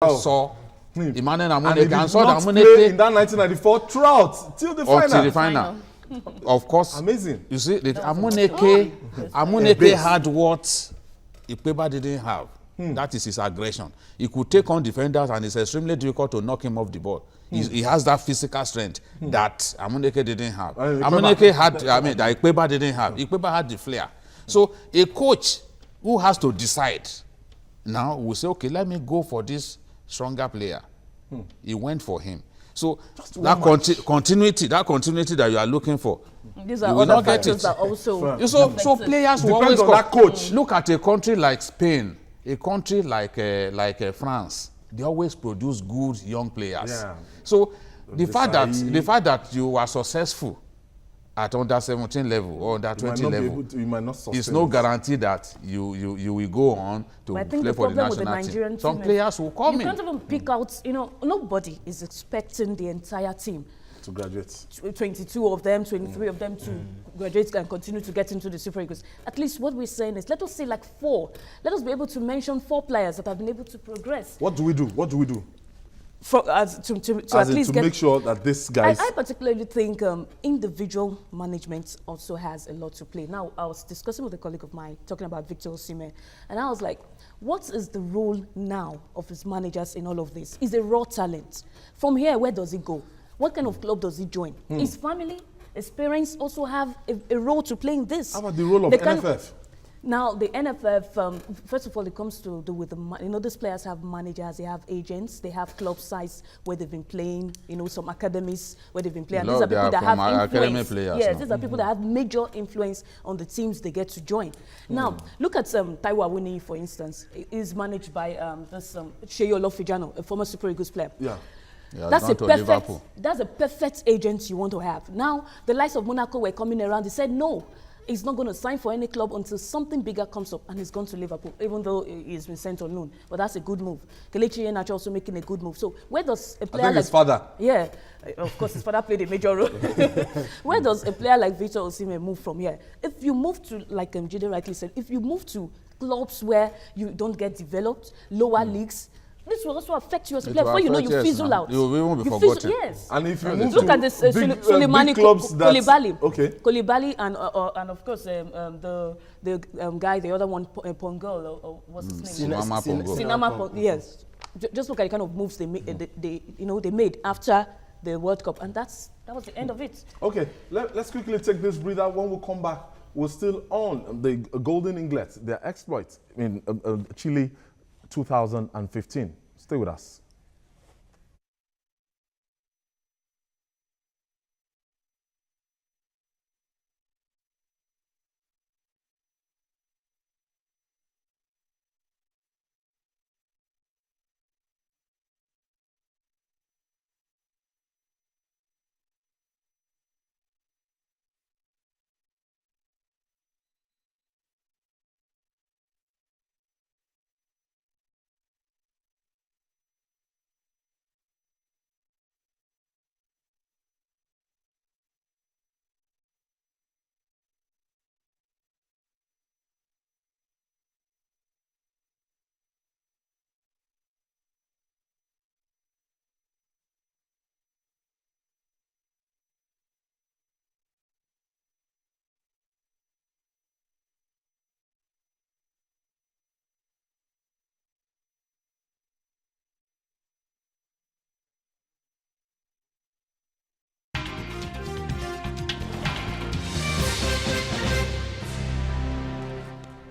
saw Emmanuel Amuneke and saw that Amuneke in that 1994 throughout till the final. Till the final. Of course. Amazing. You see, Amuneke had what Ikpeba didn't have. That is his aggression. He could take on defenders, and it's extremely difficult to knock him off the ball. He has that physical strength that Amuneke didn't have. Amuneke had, that Ikpeba didn't have. Ikpeba had the flair. So a coach who has to decide now will say, okay, let me go for this stronger player. He went for him. So that continuity that you are looking for, these are other factors that also. So players will always on that coach. Look at a country like Spain, a country like France. They always produce good young players. Yeah. So the fact that you are successful at under 17 level or under 20 level, it's no guarantee that you will go on to play for the national team. Some players will come in. You can't even pick out, nobody is expecting the entire team to graduate. 22 of them, 23 of them to graduate and continue to get into the Super Eagles. At least what we're saying is, let us say like 4. Let us be able to mention 4 players that have been able to progress. What do we do? To make sure that this guys. I particularly think individual management also has a lot to play. Now, I was discussing with a colleague of mine, talking about Victor Osimhen, and I was like, what is the role now of his managers in all of this? He's a raw talent. From here, where does he go? What kind of club does he join? His family, his parents also have a role to play in this. How about the role of NFF? Now, the NFF, first of all, it comes to do with these players have managers, they have agents, they have club sites where they've been playing, some academies where they've been playing. These are people that have influence. Yes, these are people that have major influence on the teams they get to join. Now, look at Taiwo Awoniyi, for instance. He's managed by Seyi Olofijano, a former Super Eagles player. Yeah, that's a perfect agent you want to have. Now, the likes of Monaco were coming around. They said, no, he's not going to sign for any club until something bigger comes up, and he's gone to Liverpool, even though he's been sent on loan. But that's a good move. Kelechi Iheanacho also making a good move. So where does a player his father? Yeah, of course, his father played a major role. Where does a player like Victor Osimhen move from here? If you move to, like Jide rightly said, if you move to clubs where you don't get developed, lower leagues, this will also affect you as a player. Before you know, you fizzle out. You won't be forgotten. Yes. And if you move look to at this Suleimani Koulibaly. Okay. Koulibaly and of course the guy, the other one, Pongal, or what's his name? Sinama Pongal. Yes. Just look at the kind of moves they made after the World Cup, and that was the end of it. Okay. Let's quickly take this breather. When we come back, we're still on the Golden Eaglets, their exploits in Chile 2015. Stay with us.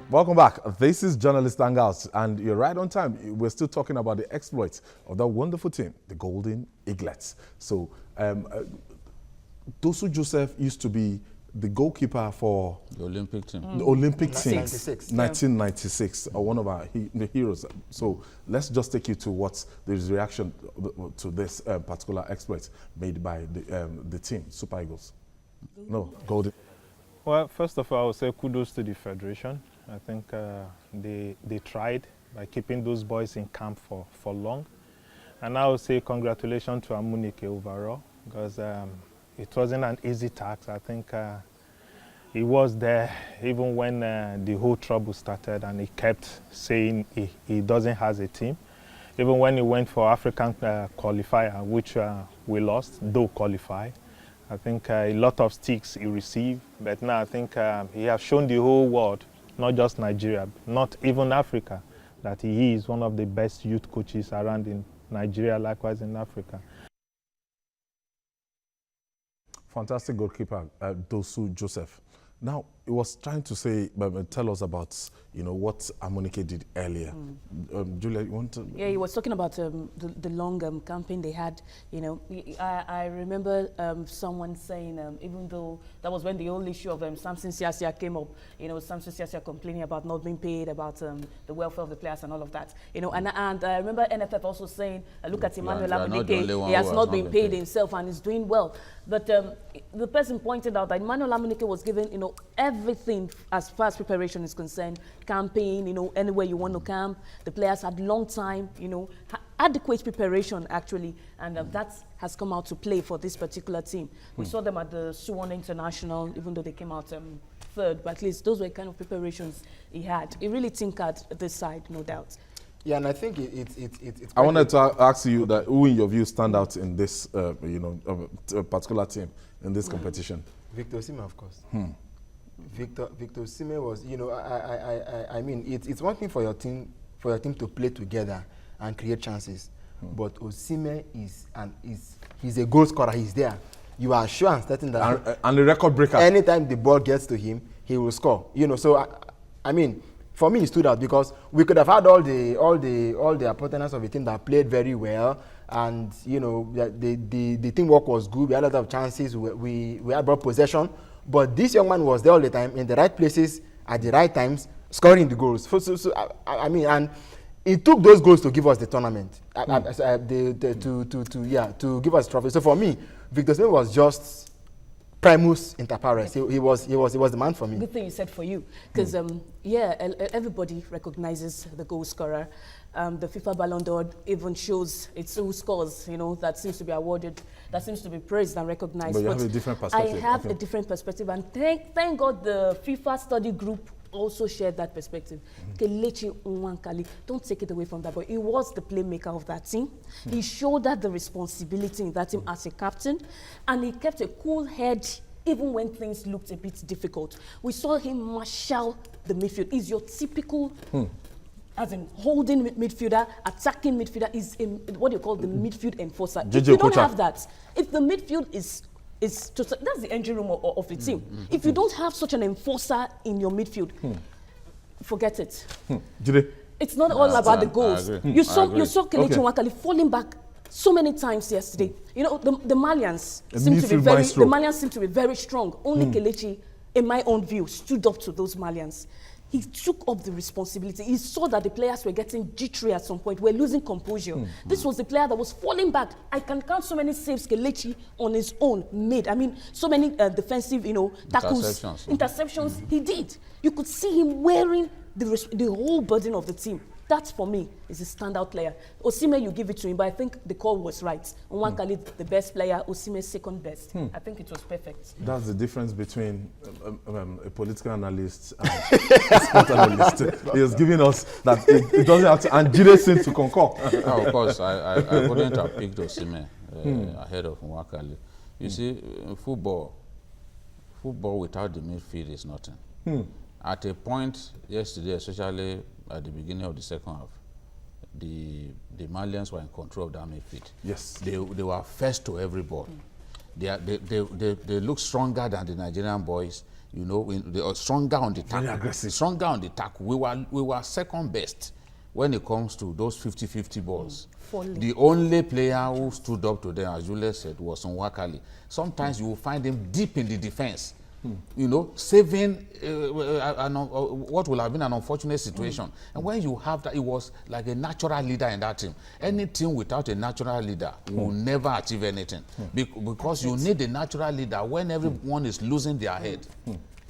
Welcome back. This is Journalists Hangout, and you're right on time. We're still talking about the exploits of that wonderful team, the Golden Eaglets. So, Dosu Joseph used to be the goalkeeper for the Olympic team. The Olympic team, 1996, one of our heroes. So let's just take you to what's the reaction to this particular exploit made by the team, Super Eagles. No, Golden. Well, first of all, I would say kudos to the Federation. I think they tried by keeping those boys in camp for long. And I would say congratulations to Amuneke overall, because it wasn't an easy task. I think he was there even when the whole trouble started, and he kept saying he doesn't have a team. Even when he went for African qualifier, which we lost, though qualify, I think a lot of sticks he received. But now I think he has shown the whole world, not just Nigeria, not even Africa, that he is one of the best youth coaches around in Nigeria, likewise in Africa. Fantastic goalkeeper, Dosu Joseph. Now, he was trying to say, tell us about, what Amunike did earlier. Julia, you want to? Yeah, he was talking about the long campaign they had. I remember someone saying, even though that was when the whole issue of Samson Siasia came up, Samson Siasia complaining about not being paid, about the welfare of the players and all of that. And I remember NFF also saying, look at Emmanuel Amunike, he has not been paid himself and is doing well. But the person pointed out that Emmanuel Amunike was given, everything as far as preparation is concerned, camping, anywhere you want to camp. The players had long time, adequate preparation actually, and that has come out to play for this particular team. We saw them at the Suwon International, even though they came out third, but at least those were kind of preparations he had. He really tinkered this side, no doubt. Yeah, and I think it's I wanted to ask you that who, in your view, stand out in this, particular team in this competition? Victor Osimhen, of course. Victor Osimhen was, I mean, it's one thing for your team to play together and create chances, but Osimhen he's a goal scorer. He's there. You are sure and certain that and the record breaker. Anytime the ball gets to him, he will score. So I mean, for me, it stood out because we could have had all the opponents of a team that played very well, and the teamwork was good. We had a lot of chances. We had brought possession, but this young man was there all the time in the right places at the right times, scoring the goals. So I mean, and it took those goals to give us the tournament, to give us trophy. So for me, Victor Osimhen was just primus inter pares. He was the man for me. Good thing you said for you, because everybody recognizes the goal scorer. The FIFA Ballon d'Or even shows it's who scores, that seems to be awarded, that seems to be praised and recognized. But you have a different perspective. I have a different perspective, and thank God the FIFA study group also shared that perspective. Kelechi Nwankali, don't take it away from that, but he was the playmaker of that team. He shouldered the responsibility in that team as a captain, and he kept a cool head even when things looked a bit difficult. We saw him marshal the midfield. He's your typical, as in holding midfielder, attacking midfielder, is what you call the midfield enforcer. If you don't have that, if the midfield is that's the engine room of the team. If you don't have such an enforcer in your midfield, forget it. It's not all about the goals. You saw Kelechi Nwankali falling back so many times yesterday. The Malians seem to be very strong. Only Kelechi, in my own view, stood up to those Malians. He took up the responsibility. He saw that the players were getting jittery at some point, were losing composure. This was the player that was falling back. I can count so many saves Kelechi on his own made. I mean, so many defensive, tackles, interceptions he did. You could see him wearing the whole burden of the team. That, for me, is a standout player. Osimhen, you give it to him, but I think the call was right. Nwankali, the best player, Osimhen, second best. I think it was perfect. That's the difference between a political analyst and a sport analyst. He was giving us that it doesn't have to, and Jide seemed to concur. Of course, I couldn't have picked Osimhen ahead of Nwankali. You see, football without the midfield is nothing. At a point yesterday, especially at the beginning of the second half, the Malians were in control of that midfield. Yes. They were first to every ball. They look stronger than the Nigerian boys. They are stronger on the tackle. Very aggressive. Stronger on the tackle. We were second best when it comes to those 50-50 balls. The only player who stood up to them, as Julius said, was Nwankali. Sometimes you will find him deep in the defense. Saving what will have been an unfortunate situation. And when you have that, it was like a natural leader in that team. Any team without a natural leader will never achieve anything. Because you need a natural leader when everyone is losing their head.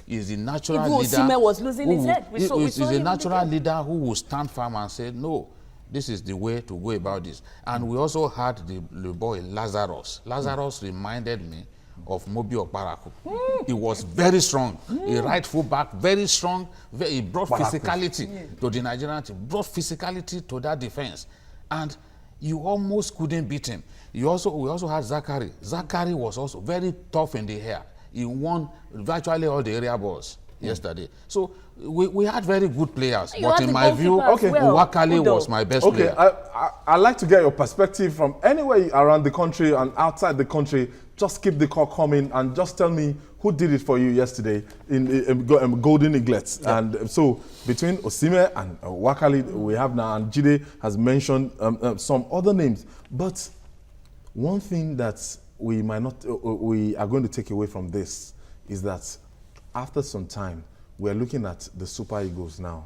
Is the natural leader. Osimhen was losing his head. Is a natural leader who will stand firm and say, no, this is the way to go about this. And we also had the boy Lazarus. Lazarus reminded me of Mobi Okparaku. He was very strong. A right full back, very strong. He brought physicality to the Nigerian team, brought physicality to that defense. and you almost couldn't beat him. We also had Zachary. Zachary was also very tough in the air. He won virtually all the area balls yesterday. So we had very good players, but in my view, Wakali was my best player. I'd like to get your perspective from anywhere around the country and outside the country. Just keep the call coming and just tell me who did it for you yesterday in Golden Eaglets. Yeah. And so between Osime and Wakali, we have now, and Jide has mentioned some other names. But one thing that we are going to take away from this is that after some time, we're looking at the Super Eagles now.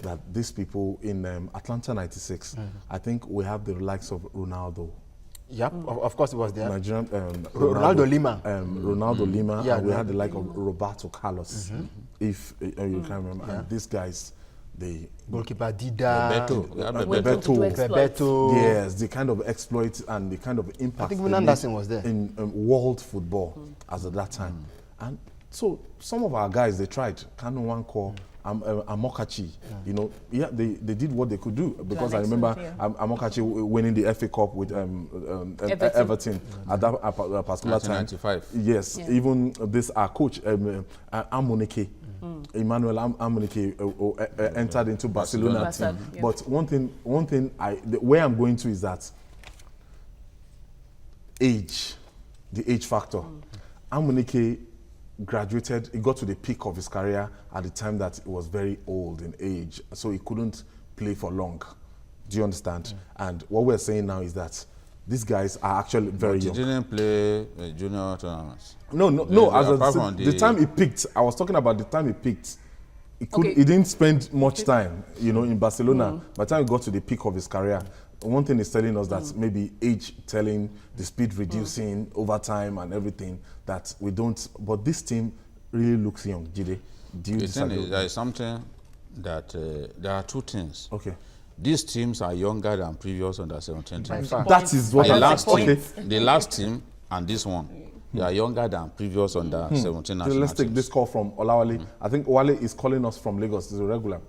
That these people in Atlanta '96, I think we have the likes of Ronaldo. Yep, of course it was there. Nigerian Ronaldo Lima. Ronaldo Lima, yeah, and we had the like of Roberto Carlos, if you can remember. And these guys, the goalkeeper Dida, Bebeto. Yes, the kind of exploit and the kind of impact. I think Anderson was there in world football as at that time. And so some of our guys, they tried. Kanu Wanko, Amokachi, you know, they did what they could do, because I remember Amokachi winning the FA Cup with Everton at that particular time. 1995. Yes, even this our coach Amunike, Emmanuel Amunike entered into Barcelona team. Yeah. But one thing where I'm going to is that age, the age factor. Amunike graduated, he got to the peak of his career at the time that he was very old in age, so he couldn't play for long. Do you understand? And what we're saying now is that these guys are actually very young. He didn't play junior tournaments. No. The time he picked, I was talking about the time he picked. He didn't spend much time, you know, in Barcelona. By the time he got to the peak of his career, one thing is telling us that maybe age telling, the speed reducing over time and everything, that we don't, but this team really looks young. Jide, do you disagree? There is something that, there are two things. Okay. These teams are younger than previous under-17 teams. That is what the last team and this one, they are younger than previous under-17 national teams. Let's take this call from Olawale. I think Wale is calling us from Lagos. He's a regular.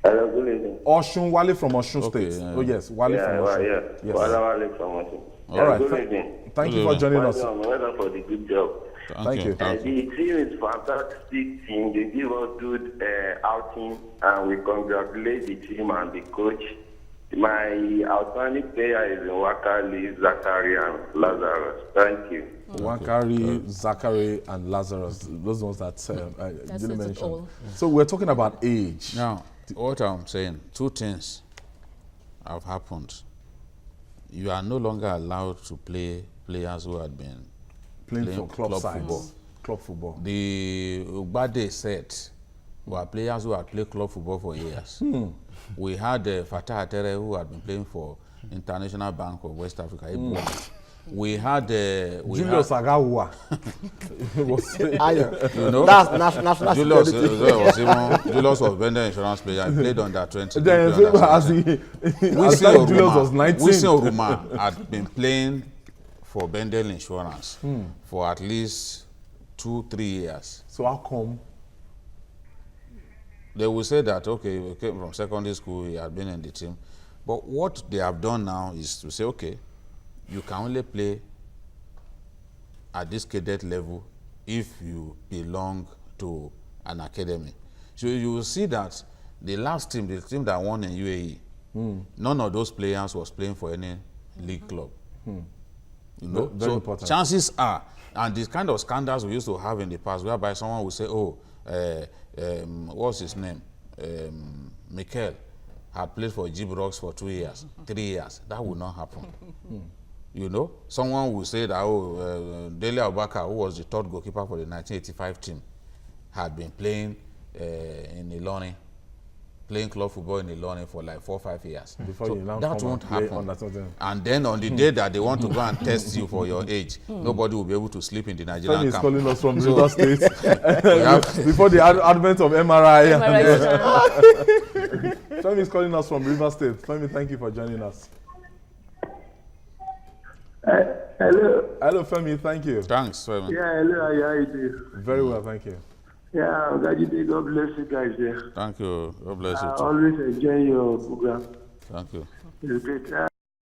Hello, good evening. Oshun, Wale from Oshun State. Oh yes, Wale from Oshun. Yes. Wale from Oshun. All right. Good evening. Thank you for joining us. Well done for the good job. Thank you. The team is fantastic team. They give us good outing, and we congratulate the team and the coach. My outstanding player is Wakali, Zachary, and Lazarus. Thank you. Wakari, Zachary, and Lazarus. Those ones that I didn't mention. So we're talking about age. Now, what I'm saying, two things have happened. You are no longer allowed to play players who had been playing for club football. Club football. The Ugbade set were players who had played club football for years. We had Fatah Atere, who had been playing for International Bank of West Africa. We had Julius Agawa. You know, that's national Julius was Bender insurance player. He played under 20. Julius was 19. Wilson Oruma had been playing for Bendel Insurance for at least 2-3 years. So how come? They will say that, okay, we came from secondary school, he had been in the team. But what they have done now is to say, okay, you can only play at this cadet level if you belong to an academy. So you will see that the last team, the team that won in UAE, none of those players was playing for any league club. You know, very so important. Chances are, and these kind of scandals we used to have in the past, whereby someone would say, oh, what's his name? Mikel had played for Gibrox for 2 years, 3 years. That would not happen. You know, someone will say that, Dele Abubakar, who was the third goalkeeper for the 1985 team, had been playing in Ilorin, playing club football in Ilorin for like 4 or 5 years. So that won't happen. And then on the day that they want to go and test you for your age, nobody will be able to sleep in the Nigerian camp. Femi is calling us from River State. Before the advent of MRI. Femi is calling us from River State. Femi, thank you for joining us. Hello. Hello, Femi. Thank you. Thanks, Femi. Yeah, hello. How you doing? Very well, thank you. Yeah, God bless you guys there. Thank you. God bless you I too. always enjoy your program. Thank you. You take care.